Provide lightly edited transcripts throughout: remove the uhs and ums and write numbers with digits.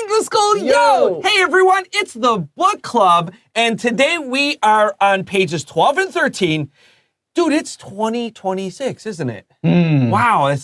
English School, yo! Hey everyone, it's the book club, and today we are on pages 12 and 13. Dude, it's 2026, isn't it? Wow,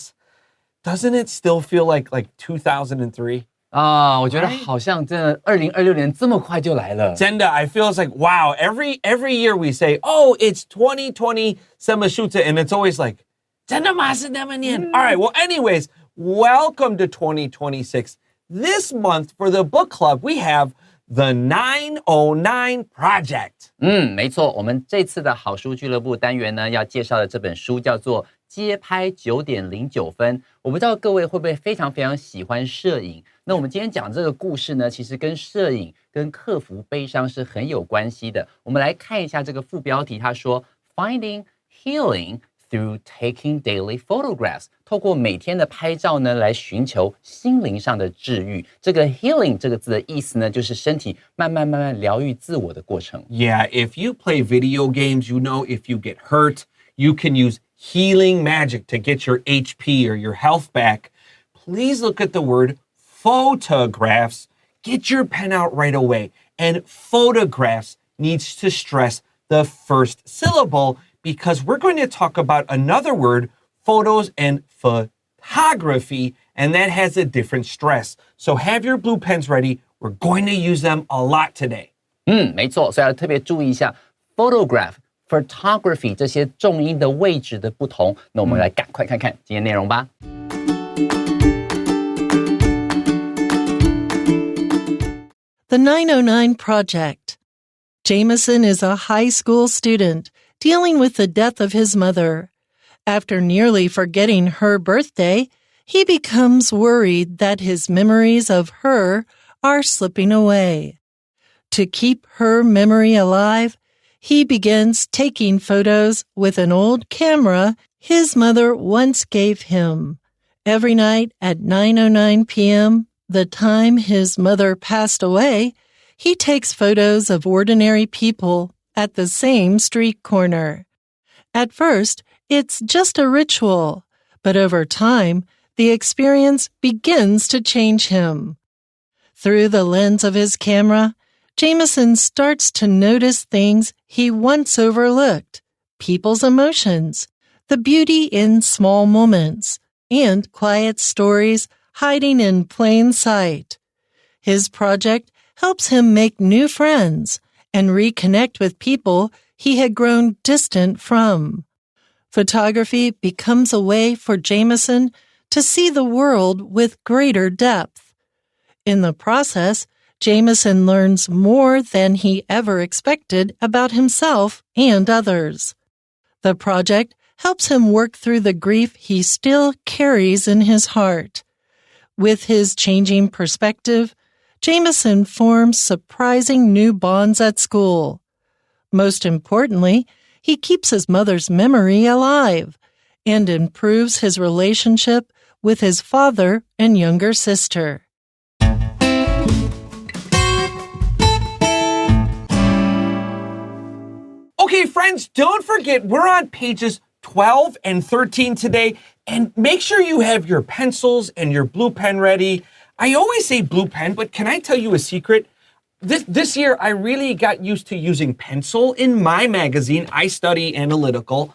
doesn't it still feel like 2003? 我觉得好像真的2026年这么快就来了。真的 I feel it's like, wow, every year we say, oh, it's 2020 Semashuta, and it's always like, 真的吗？是那么念? All right, well, anyways, welcome to 2026. This month for the book club, we have the 909 Project. 没错，我们这次的好书俱乐部单元呢，要介绍的这本书叫做《街拍9.09分》。我不知道各位会不会非常非常喜欢摄影？那我们今天讲这个故事呢，其实跟摄影、跟克服悲伤是很有关系的。我们来看一下这个副标题，他说 "Finding Healing Through Taking Daily Photographs"， 透过每天的拍照呢，来寻求心灵上的治愈。这个 healing 这个字的意思呢，就是身体慢慢疗愈自我的过程。Yeah, if you play video games, you know if you get hurt, you can use healing magic to get your HP or your health back. Please look at the word photographs. Get your pen out right away. And photographs needs to stress the first syllable because we're going to talk about another word, photos and photography, and that has a different stress. So have your blue pens ready. We're going to use them a lot today. 没错，所以要特别注意一下 photography 这些重音的位置的不同。那我们来赶快看看今天内容吧。The 909 Project. Jameson is a high school student dealing with the death of his mother. After nearly forgetting her birthday, he becomes worried that his memories of her are slipping away. To keep her memory alive, he begins taking photos with an old camera his mother once gave him. Every night at 9:09 p.m., the time his mother passed away, he takes photos of ordinary people at the same street corner. At first, it's just a ritual, but over time, the experience begins to change him. Through the lens of his camera, Jameson starts to notice things he once overlooked, people's emotions, the beauty in small moments, and quiet stories hiding in plain sight. His project helps him make new friends and reconnect with people he had grown distant from. Photography becomes a way for Jameson to see the world with greater depth. In the process, Jameson learns more than he ever expected about himself and others. The project helps him work through the grief he still carries in his heart. With his changing perspective, Jameson forms surprising new bonds at school. Most importantly, he keeps his mother's memory alive and improves his relationship with his father and younger sister. Okay, friends, don't forget we're on pages 12 and 13 today, and make sure you have your pencils and your blue pen ready. I always say blue pen, but can I tell you a secret? This year, I really got used to using pencil in my magazine. I study analytical,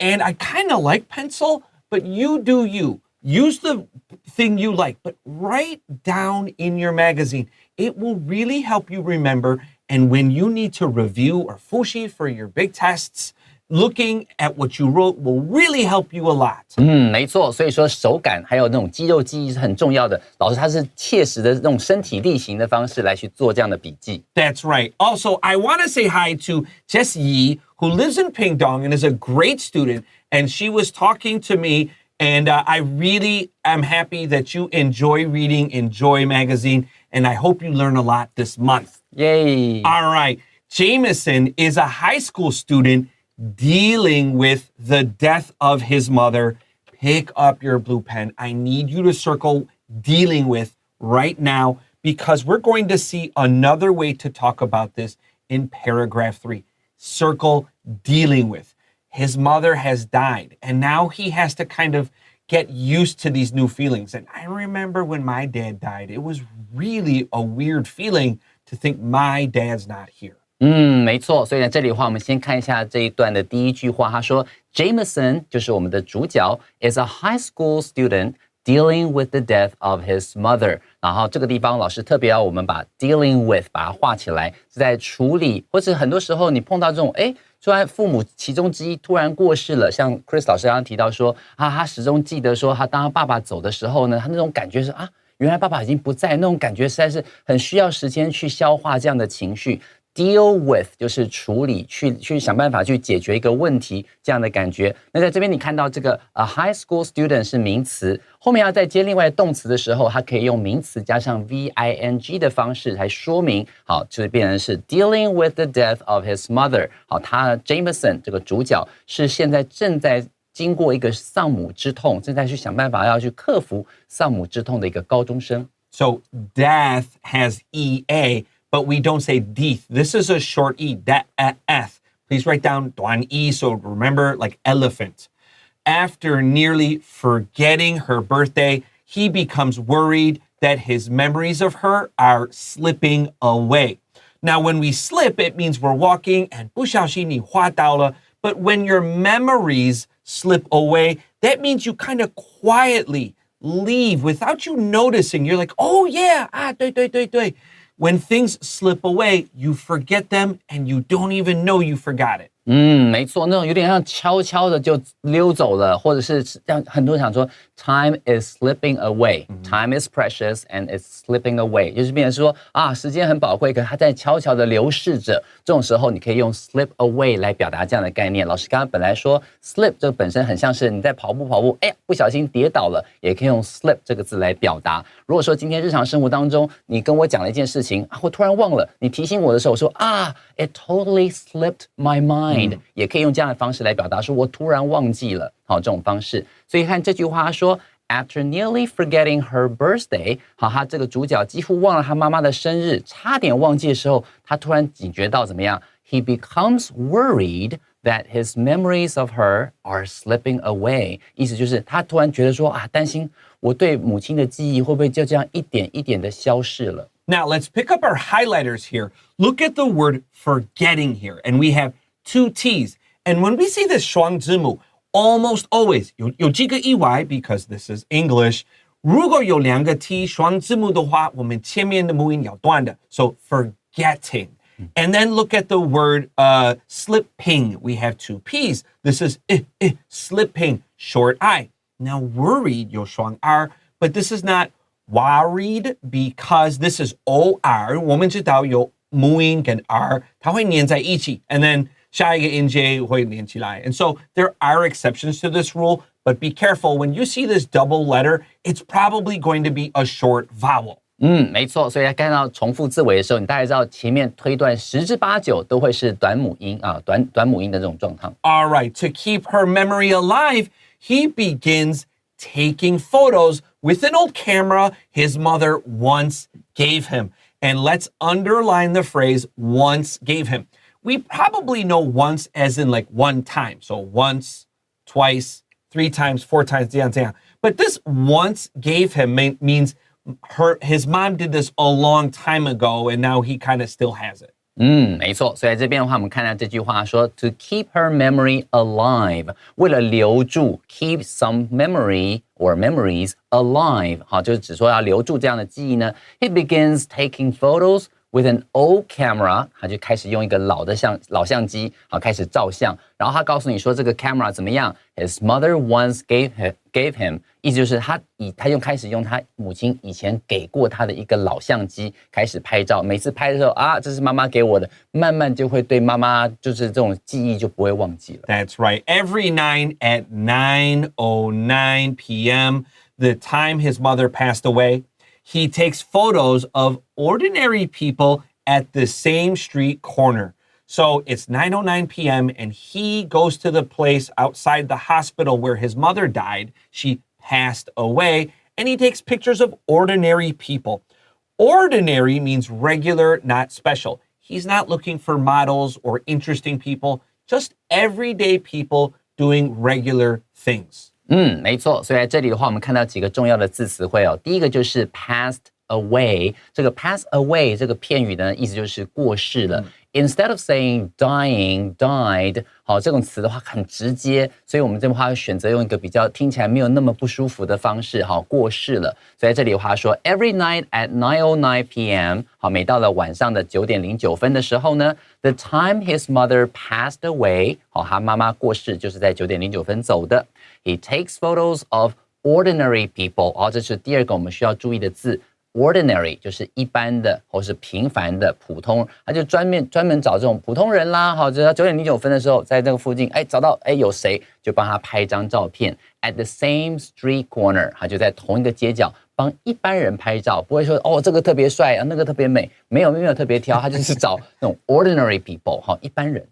and I kind of like pencil, but you do you. Use the thing you like, but write down in your magazine. It will really help you remember, and when you need to review or fushi for your big tests, looking at what you wrote will really help you a lot. 没错，所以说手感还有那种肌肉记忆是很重要的。老师他是切实的那种身体力行的方式来去做这样的笔记。That's right. Also, I want to say hi to Jess Yi, who lives in Pingdong and is a great student. And she was talking to me, and I really am happy that you enjoy reading Enjoy magazine, and I hope you learn a lot this month. Yay! All right. Jameson is a high school student dealing with the death of his mother. Pick up your blue pen. I need you to circle dealing with right now because we're going to see another way to talk about this in paragraph 3. Circle dealing with. His mother has died, and now he has to kind of get used to these new feelings. And I remember when my dad died, it was really a weird feeling to think my dad's not here. 没错。所以呢，这里的话，我们先看一下这一段的第一句话。他说 ，Jameson 就是我们的主角 ，is a high school student dealing with the death of his mother。然后这个地方老师特别要我们把 dealing with 把它画起来，是在处理，或是很多时候你碰到这种突然父母其中之一突然过世了，像 Chris 老师刚刚提到说他始终记得说当他爸爸走的时候呢，他那种感觉是原来爸爸已经不在，那种感觉实在是很需要时间去消化这样的情绪。Deal with 就是处理，去想办法去解决一个问题这样的感觉。那在这边你看到这个high school student 是名词，后面要再接另外动词的时候，它可以用名词加上 VING 的方式来说明。好，就是变成是 dealing with the death of his mother。好，他 Jameson 这个主角是现在正在经过一个丧母之痛，正在去想办法要去克服丧母之痛的一个高中生。So death has EA.But we don't say death. This is a short E, death. Please write down duan E, so remember, like elephant. After nearly forgetting her birthday, he becomes worried that his memories of her are slipping away. Now, when we slip, it means we're walking and 不小心你滑倒了. But when your memories slip away, that means you kind of quietly leave without you noticing. You're like, oh yeah, 对。When things slip away, you forget them and you don't even know you forgot it. 没错，那种有点像悄悄的就溜走了，或者是让很多人想说 time is slipping away, time is precious and it's slipping away， 就是变成说时间很宝贵，可是它在悄悄的流逝着。这种时候你可以用 slip away 来表达这样的概念。老师刚刚本来说 slip 这个本身很像是你在跑步，不小心跌倒了，也可以用 slip 这个字来表达。如果说今天日常生活当中你跟我讲了一件事情我突然忘了，你提醒我的时候，我说it totally slipped my mind。也可以用这样的方式来表达说我突然忘记了，好，这种方式。所以看这句话说 After nearly forgetting her birthday， 好，他这个主角几乎忘了他妈妈的生日，差点忘记的时候，他突然警觉到怎么样 He becomes worried that his memories of her are slipping away， 意思就是他突然觉得说担心我对母亲的记忆会不会就这样一点一点的消逝了。Now, let's pick up our highlighters here. Look at the word forgetting here, and we have two T's. And when we say this 双字母, almost always, 有几个意外 because this is English. 如果有两个 T 双字母的话，我们前面的母音要断的。So forgetting. And then look at the word slipping. We have two P's. This is slipping, short I. Now worried 有双 R, but this is not worried because this is OR. 我们知道有母音跟 R, 它会粘在一起. And then下一个音节会连起来. And so there are exceptions to this rule, but be careful. When you see this double letter, it's probably going to be a short vowel. 没错，所以看到重复字尾的时候，你大概知道前面推断10之8九都会是短母音短母音的这种状况。All right, to keep her memory alive, he begins taking photos with an old camera his mother once gave him. And let's underline the phrase once gave him. We probably know once as in like one time. So once, twice, 3 times, 4 times, 这样. But this once gave him means his mom did this a long time ago and now he kind of still has it. 没错，所以在这边的话，我们看到这句话说 to keep her memory alive， 为了留住 keep some memory or memories alive， 好，就是指说要留住这样的记忆呢。He begins taking photos with an old camera， 他就开始用一个老相机，好，开始照相。然后他告诉你说这个 camera 怎么样 ？His mother once gave him， 意思就是他开始用他母亲以前给过他的一个老相机开始拍照。每次拍的时候这是妈妈给我的，慢慢就会对妈妈就是这种记忆就不会忘记了。That's right. Every night at 9:09 p.m., the time his mother passed away, he takes photos of ordinary people at the same street corner. So it's 9:09 p.m. and he goes to the place outside the hospital where his mother died. She passed away, and he takes pictures of ordinary people. Ordinary means regular, not special. He's not looking for models or interesting people, just everyday people doing regular things. 没错，所以在这里的话，我们看到几个重要的字词汇哦。第一个就是 passed away， 这个 pass away 这个片语呢，意思就是过世了。Instead of saying dying, died， 好，这种词的话很直接，所以我们这边话选择用一个比较听起来没有那么不舒服的方式，好，过世了。所以在这里的话说 ，Every night at 9:09 p.m. 好，每到了晚上的9:09的时候呢 ，the time his mother passed away， 好，他妈妈过世就是在9:09走的。He takes photos of ordinary people， 好，这是第二个我们需要注意的字。Ordinary 就是一般的或是平凡的普通，他就专门找这种普通人啦，好，就到9:09的时候，在那个附近，找到有谁就帮他拍一张照片。At the same street corner， 他就在同一个街角帮一般人拍照，不会说这个特别帅啊，那个特别美，没有特别挑，他就是找那种 ordinary people， 好，一般人。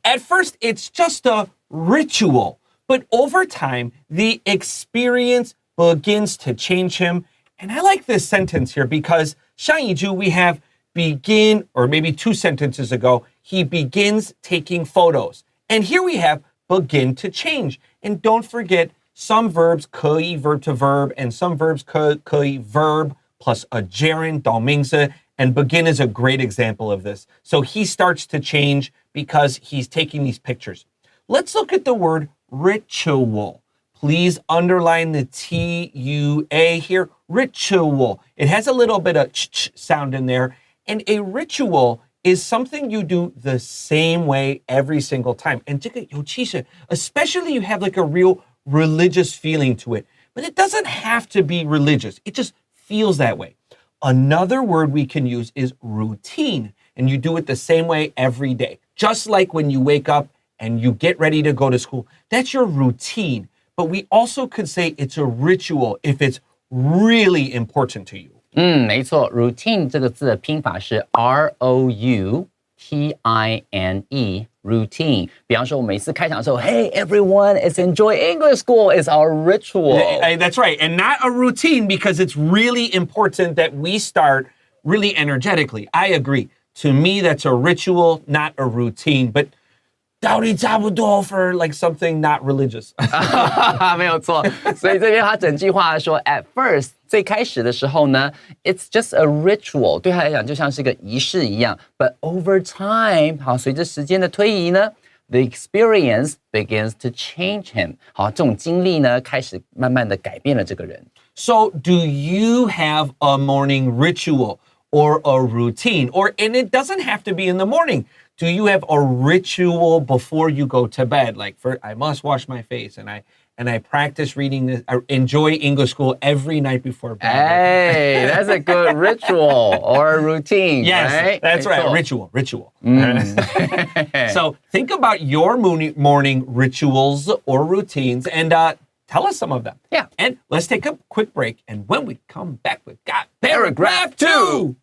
At first, it's just a ritual, but over time, the experience begins to change him. And I like this sentence here because 上一句 we have begin, or maybe 2 sentences ago, he begins taking photos. And here we have begin to change. And don't forget, some verbs 可以 verb to verb, and some verbs 可以 verb plus a gerund 导名词, and begin is a great example of this. So he starts to change because he's taking these pictures. Let's look at the word ritual. Please underline the T-U-A here. Ritual. It has a little bit of ch sound in there. And a ritual is something you do the same way every single time. And 这个有趣是, especially you have like a real religious feeling to it. But it doesn't have to be religious. It just feels that way. Another word we can use is routine. And you do it the same way every day. Just like when you wake up and you get ready to go to school. That's your routine. But we also could say it's a ritual if it's really important to you. 没错 ，routine 这个字的拼法是 R-O-U-T-I-N-E routine。比方说，我每次开场的时候 ，Hey everyone, it's enjoy English school. It's our ritual. That's right, and not a routine because it's really important that we start really energetically. I agree. To me, that's a ritual, not a routine. But 到底差不多 for like something not religious. 没有错，所以这边他整句话说 ，at first 最开始的时候呢 ，it's just a ritual， 对他来讲就像是个仪式一样。But over time， 好，随着时间的推移呢 ，the experience begins to change him。好，这种经历呢，开始慢慢的改变了这个人。So, do you have a morning ritual or a routine? And it doesn't have to be in the morning. Do you have a ritual before you go to bed? Like, I must wash my face, and I practice reading this. I enjoy English school every night before bed. Hey, that's a good ritual or a routine. Yes, right? that's right. Ritual. So think about your morning rituals or routines, and tell us some of them. Yeah. And let's take a quick break. And when we come back, we've got paragraph 2.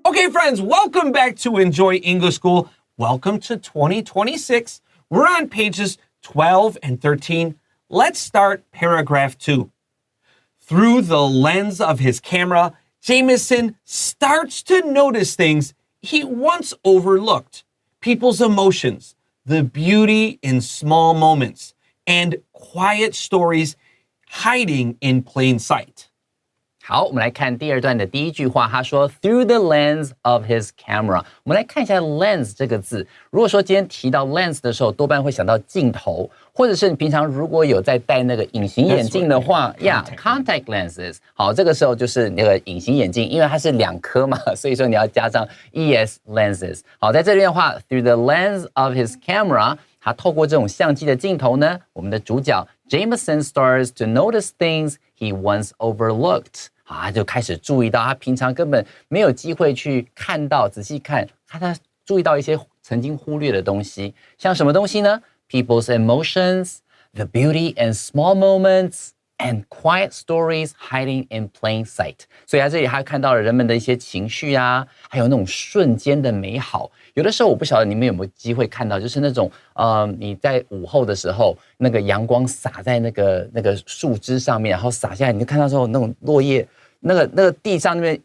Okay, friends, welcome back to Enjoy English School. Welcome to 2026. We're on pages 12 and 13. Let's start paragraph 2. Through the lens of his camera, Jameson starts to notice things he once overlooked. People's emotions, the beauty in small moments, and quiet stories hiding in plain sight. 好，我们来看第二段的第一句话，他说 through the lens of his camera。我们来看一下 lens 这个字。如果说今天提到 lens 的时候，多半会想到镜头，或者是你平常如果有在戴那个隐形眼镜的话 ，contact lenses。好，这个时候就是那个隐形眼镜，因为它是2颗嘛，所以说你要加上 es lenses。好，在这边的话 ，through the lens of his camera。他透过这种相机的镜头呢，我们的主角 Jameson starts to notice things he once overlooked。他就开始注意到他平常根本没有机会去看到、仔细看，他注意到一些曾经忽略的东西，像什么东西呢 ？People's emotions, the beauty in small moments, and quiet stories hiding in plain sight. 所以在这里他看到了人们的一些情绪啊，还有那种瞬间的美好。有的时候我不晓得你们有没有机会看到，就是那种你在午后的时候，那个阳光洒在那个树枝上面，然后洒下来，你就看到之后那种落叶，那个地上那边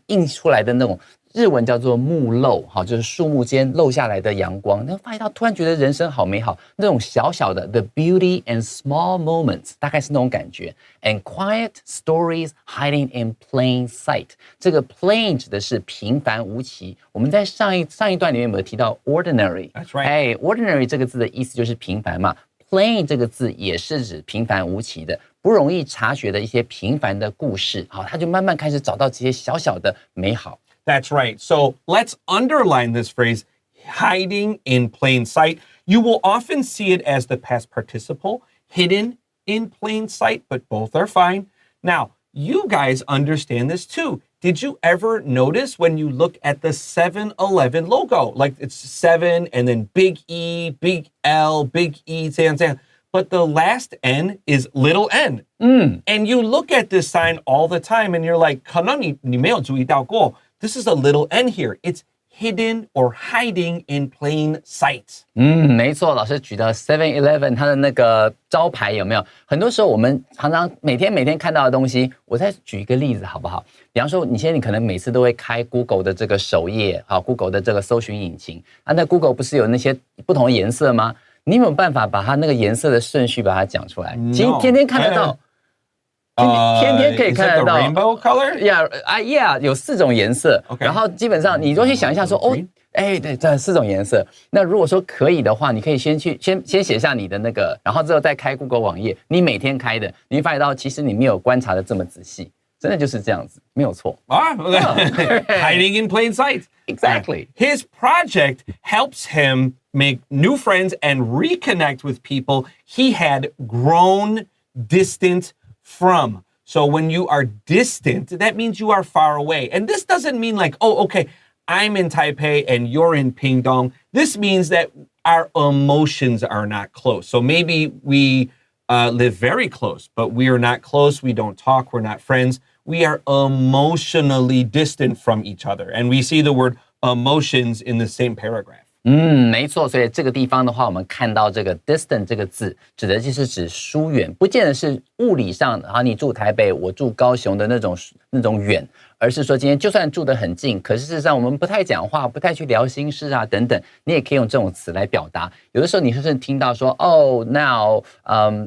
印出来的那种日文叫做木漏，好，就是树木间漏下来的阳光。那发现到突然觉得人生好美好，那种小小的 the beauty and small moments， 大概是那种感觉。And quiet stories hiding in plain sight， 这个 plain 指的是平凡无奇。我们在上一段里面有没有提到 ordinary？That's right. 哎 ，ordinary 这个字的意思就是平凡嘛。plain 这个字也是指平凡无奇的，不容易察觉的一些平凡的故事。好，他就慢慢开始找到这些小小的美好。That's right. So let's underline this phrase, hiding in plain sight. You will often see it as the past participle, hidden in plain sight, but both are fine. Now, you guys understand this too. Did you ever notice when you look at the 7-Eleven logo? Like it's 7 and then big E, big L, big E, 这样这样. But the last N is little n. And you look at this sign all the time and you're like, 可能你没有注意到过. This is a little n here. It's hidden or hiding in plain sight. 没错，老师举的 7-Eleven 它的那个招牌有没有？很多时候我们常常每天看到的东西，我再举一个例子好不好？比方说，你可能每次都会开 Google 的这个首页，好 ，Google 的这个搜寻引擎啊，那 Google 不是有那些不同的颜色吗？你有没有办法把它那个颜色的顺序把它讲出来？其实天天看得到。天天可以看得到 rainbow color? Yeah, 有4种颜色。然后基本上你就去想一下说，哦，哎，对，这4种颜色。那如果说可以的话，你可以先写下你的那个，然后之后再开 Google 网页，你每天开的，你会发现到其实你没有观察的这么仔细，真的就是这样子，没有错。Hiding in plain sight. Exactly. His project helps him make new friends and reconnect with people he had grown distant from. So when you are distant, that means you are far away. And this doesn't mean like, oh, okay, I'm in Taipei and you're in Pingdong. This means that our emotions are not close. So maybe we live very close, but we are not close. We don't talk. We're not friends. We are emotionally distant from each other. And we see the word emotions in the same paragraph. 没错，所以这个地方的话，我们看到这个 distant 这个字，指的就是指疏远，不见得是物理上啊，你住台北，我住高雄的那种远，而是说今天就算住得很近，可是事实上我们不太讲话，不太去聊心事啊等等，你也可以用这种词来表达。有的时候你甚至听到说，Oh, now,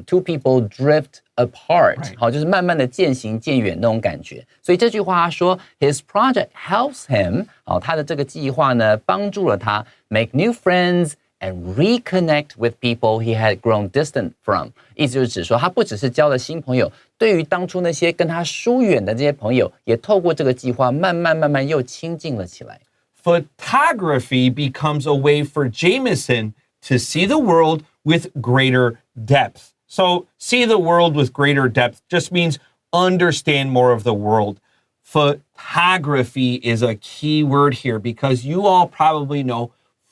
two people drift apart， 好，就是慢慢的渐行渐远那种感觉。所以这句话说 ，His project helps him， 好，他的这个计划呢，帮助了他 make new friends and reconnect with people he had grown distant from。意思就是指说，他不只是交了新朋友，对于当初那些跟他疏远的这些朋友，也透过这个计划，慢慢又亲近了起来。Photography becomes a way for Jameson to see the world with greater depth. So see the world with greater depth just means understand more of the world. Photography is a key word here because you all probably know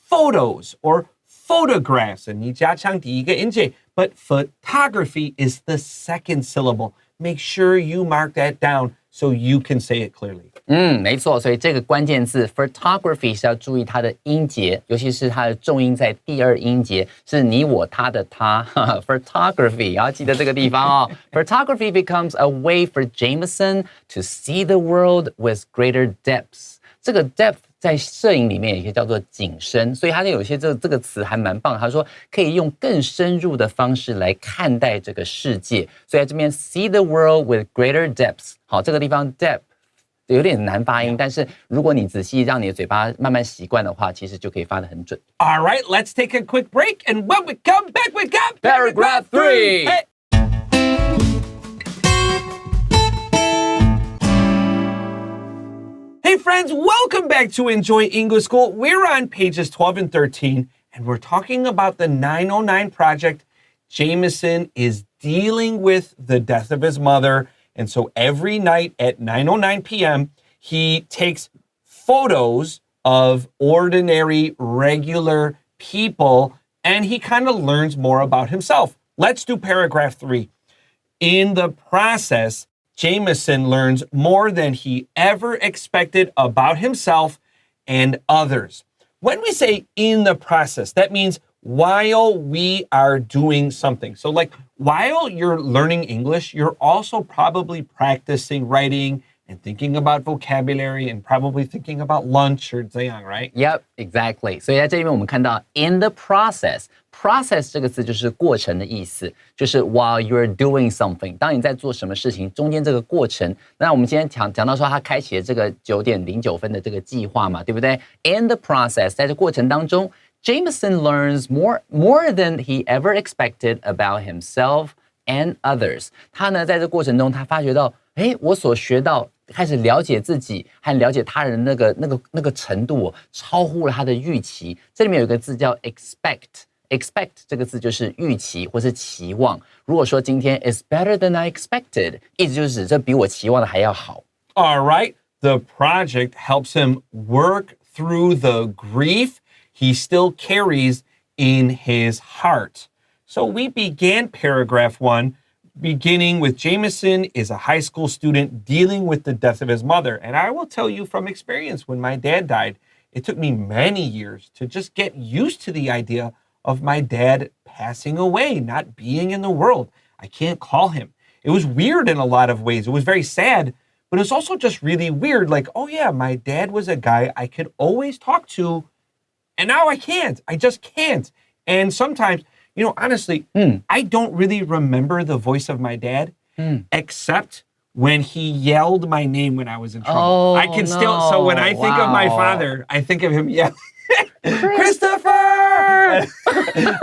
photos or photographs. And 你加强第一个音节, but photography is the second syllable. Make sure you mark that down so you can say it clearly. 没错，所以这个关键字 photography 是要注意它的音节，尤其是它的重音在第2音节，是你我他的他。photography 要记得这个地方哦。Photography becomes a way for Jameson to see the world with greater depths. 这个 depth 在摄影里面也可以叫做景深，所以它有些这个词还蛮棒。他说可以用更深入的方式来看待这个世界，所以在这边 see the world with greater depths。好，这个地方 depth 有点难发音，但是如果你仔细让你的嘴巴慢慢习惯的话，其实就可以发得很准。All right, let's take a quick break, and when we come back, we got Paragraph 3. Hey. Hey friends, welcome back to Enjoy English School. We're on pages 12 and 13, and we're talking about the 909 project. Jameson is dealing with the death of his mother, and so every night at 9:09 p.m., he takes photos of ordinary, regular people, and he kind of learns more about himself. Let's do paragraph 3. In the process, Jameson learns more than he ever expected about himself and others. When we say in the process, that means while we are doing something. So like while you're learning English, you're also probably practicing writing and thinking about vocabulary and probably thinking about lunch or 这样, right? Yep, exactly. 所以在这里面我们看到 in the process 这个字就是过程的意思，就是 while you're doing something， 当你在做什么事情，中间这个过程。那我们今天讲到说他开启了这个9:09的这个计划嘛，对不对 ？In the process， 在这过程当中 ，Jameson learns more than he ever expected about himself and others。他呢在这过程中，他发觉到，我所学到。开始了解自己和了解他人的那个程度超乎了他的预期。这里面有一个字叫 expect 这个字就是预期或是期望。如果说今天 is better than I expected， 意思就是指这比我期望的还要好。All right, the project helps him work through the grief he still carries in his heart. So we began paragraph 1.Beginning with Jameson is a high school student dealing with the death of his mother. And I will tell you from experience, when my dad died, it took me many years to just get used to the idea of my dad passing away, not being in the world. I can't call him. It was weird in a lot of ways. It was very sad, but it's also just really weird. Like, oh yeah, my dad was a guy I could always talk to, and now I can't. I just can't. And sometimes...You know, honestly, I don't really remember the voice of my dad, except when he yelled my name when I was in trouble. I can still, so when I think of my father, I think of him yelling, Christopher!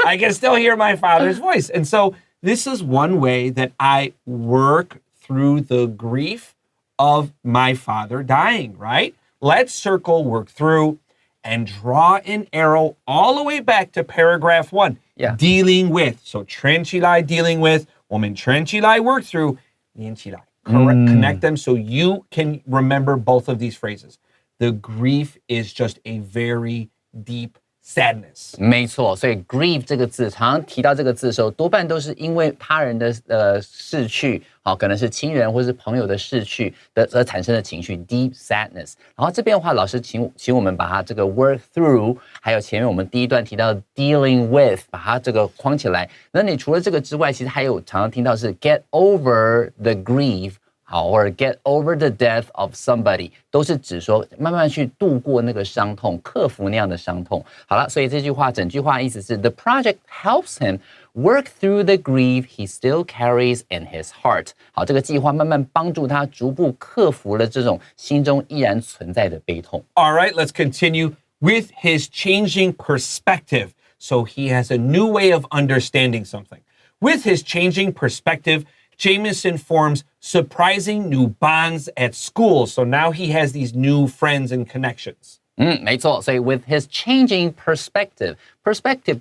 I can still hear my father's voice. And so this is one way that I work through the grief of my father dying, right? Let's circle work through and draw an arrow all the way back to paragraph 1. Dealing with. So 圈起来 dealing with. 我们圈起来 work through. 连起来 connect them so you can remember both of these phrases. The grief is just a very deep sadness. 没错，所以 grieve 这个字，常常提到这个字的时候，多半都是因为他人的逝去，可能是亲人或是朋友的逝去而产生的情绪 deep sadness。然后这边的话，老师请我们把它这个 work through， 还有前面我们第一段提到的 dealing with， 把它这个框起来。那你除了这个之外，其实还有常常听到是 get over the grief。或者 get over the death of somebody 都是指说慢慢去度过那个伤痛，克服那样的伤痛。好了，所以这句话整句话的意思是 The project helps him work through the grief he still carries in his heart. 好，这个计划慢慢帮助他逐步克服了这种心中依然存在的悲痛。All right, let's continue with his changing perspective. So he has a new way of understanding something. With his changing perspective,Jameson forms surprising new bonds at school. So now he has these new friends and connections. 没错，所以 with his changing perspective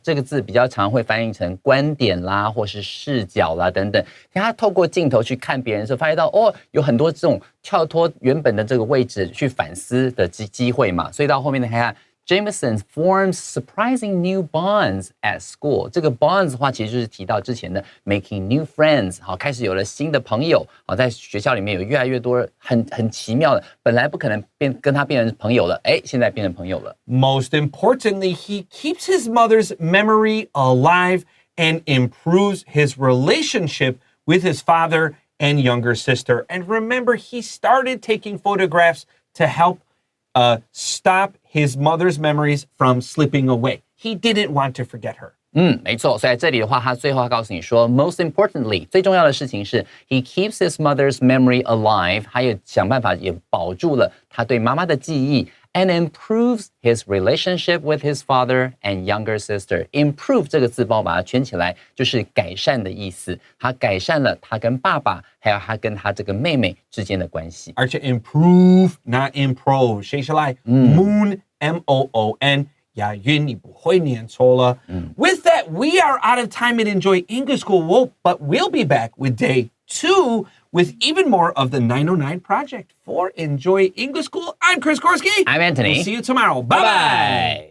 这个字比较常会翻译成观点啦，或是视角啦等等。他透过镜头去看别人的时候，发现到有很多这种跳脱原本的这个位置去反思的机会嘛。所以到后面你看Jameson forms surprising new bonds at school. 这个 bonds 的话，其实就是提到之前的 making new friends. 好，开始有了新的朋友。好，在学校里面有越来越多很奇妙的，本来不可能跟他变成朋友了，现在变成朋友了。Most importantly, he keeps his mother's memory alive and improves his relationship with his father and younger sister. And remember, he started taking photographs to help.stop his mother's memories from slipping away. He didn't want to forget her. 没错，所以在这里的话，他最后告诉你说 ，most importantly， 最重要的事情是 he keeps his mother's memory alive， 他也想办法也保住了他对妈妈的记忆 ，and improves his relationship with his father and younger sister. Improve 这个字帮我把它圈起来，就是改善的意思。他改善了他跟爸爸，还有他跟他这个妹妹之间的关系。而且 improve not improve， 写起来 moon M-O-O-N。雅韵你不会念错了。With that, we are out of time at Enjoy English School, but we'll be back with day 2 with even more of the 909 Project. For Enjoy English School, I'm Chris Gorski. I'm Anthony. We'll see you tomorrow. Bye-bye.